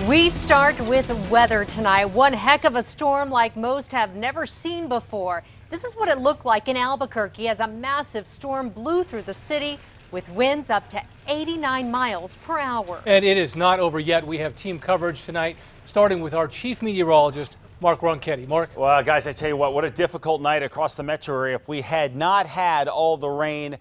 We start with weather tonight. One heck of a storm like most have never seen before. This is what it looked like in Albuquerque as a massive storm blew through the city with winds up to 89 miles per hour. And it is not over yet. We have team coverage tonight, starting with our chief meteorologist, Mark Ronchetti. Mark? Well, guys, I tell you what a difficult night across the metro area. If we had not had all the rain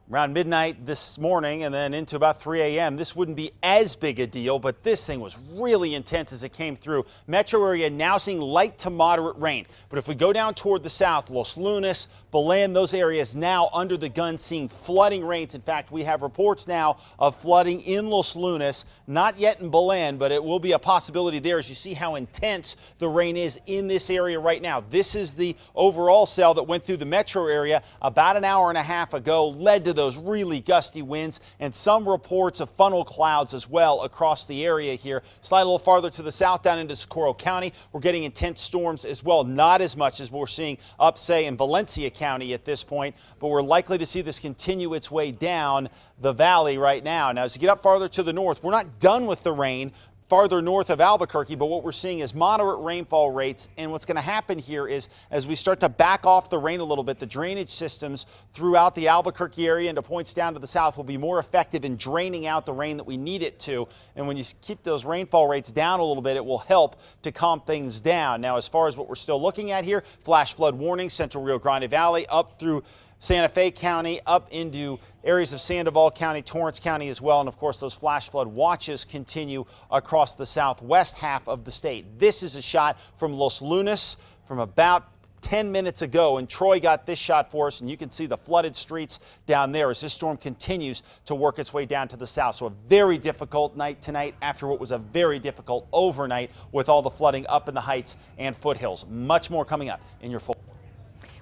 around midnight this morning and then into about 3 a.m., this wouldn't be as big a deal, but this thing was really intense as it came through. Metro area now seeing light to moderate rain. But if we go down toward the south, Los Lunas, Belen, those areas now under the gun seeing flooding rains. In fact, we have reports now of flooding in Los Lunas, not yet in Belen, but it will be a possibility there as you see how intense the rain is in this area right now. This is the overall cell that went through the metro area about an hour and a half ago, led to those really gusty winds and some reports of funnel clouds as well across the area here. Slide a little farther to the south down into Socorro County. We're getting intense storms as well, not as much as we're seeing up, say, in Valencia County at this point, but we're likely to see this continue its way down the valley right now. Now, as you get up farther to the north, we're not done with the rain farther north of Albuquerque, but what we're seeing is moderate rainfall rates. And what's going to happen here is as we start to back off the rain a little bit, the drainage systems throughout the Albuquerque area and to points down to the south will be more effective in draining out the rain that we need it to. And when you keep those rainfall rates down a little bit, it will help to calm things down. Now, as far as what we're still looking at here, flash flood warning, central Rio Grande Valley up through Santa Fe County, up into areas of Sandoval County, Torrance County as well. And of course, those flash flood watches continue across the southwest half of the state. This is a shot from Los Lunas from about 10 minutes ago, and Troy got this shot for us, and you can see the flooded streets down there as this storm continues to work its way down to the south. So a very difficult night tonight after what was a very difficult overnight with all the flooding up in the heights and foothills. Much more coming up in your full.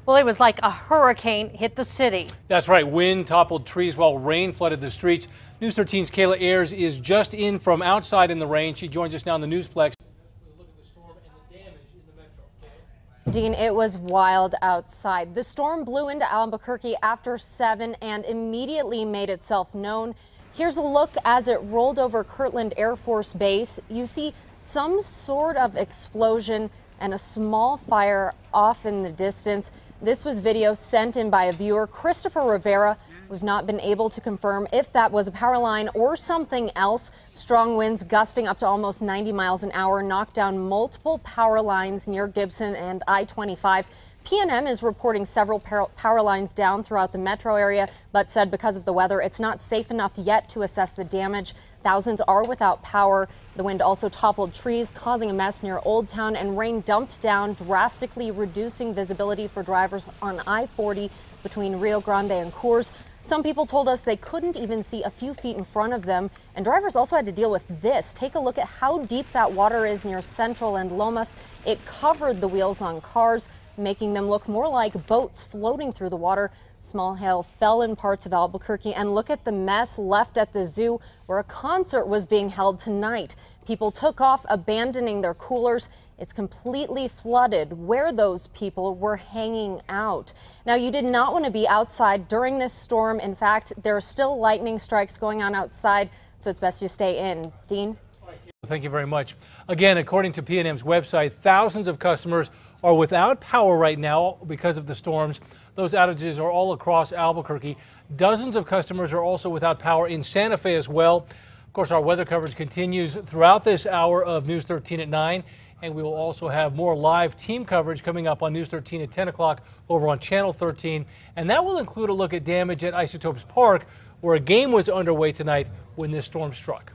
Well, it was like a hurricane hit the city. That's right. Wind toppled trees while rain flooded the streets. News 13's Kayla Ayers is just in from outside in the rain. She joins us now in the Newsplex. Look at the storm and the damage in the metro. Dean, it was wild outside. The storm blew into Albuquerque after 7 and immediately made itself known. Here's a look as it rolled over Kirtland Air Force Base. You see some sort of explosion and a small fire off in the distance. This was video sent in by a viewer, Christopher Rivera. We've not been able to confirm if that was a power line or something else. Strong winds gusting up to almost 90 miles an hour knocked down multiple power lines near Gibson and I-25. PNM is reporting several power lines down throughout the metro area, but said because of the weather, it's not safe enough yet to assess the damage. Thousands are without power. The wind also toppled trees, causing a mess near Old Town, and rain dumped down, drastically reducing visibility for drivers on I-40 between Rio Grande and Coors. Some people told us they couldn't even see a few feet in front of them, and drivers also had to deal with this. Take a look at how deep that water is near Central and Lomas. It covered the wheels on cars, making them look more like boats floating through the water. Small hail fell in parts of Albuquerque, and look at the mess left at the zoo where a concert was being held tonight. People took off, abandoning their coolers. It's completely flooded where those people were hanging out. Now, you did not want to be outside during this storm. In fact, there are still lightning strikes going on outside, so it's best you stay in. Dean? Thank you very much. Again, according to PNM's website, thousands of customers are without power right now because of the storms. Those outages are all across Albuquerque. Dozens of customers are also without power in Santa Fe as well. Of course, our weather coverage continues throughout this hour of News 13 at 9, and we will also have more live team coverage coming up on News 13 at 10 o'clock over on Channel 13, and that will include a look at damage at Isotopes Park, where a game was underway tonight when this storm struck.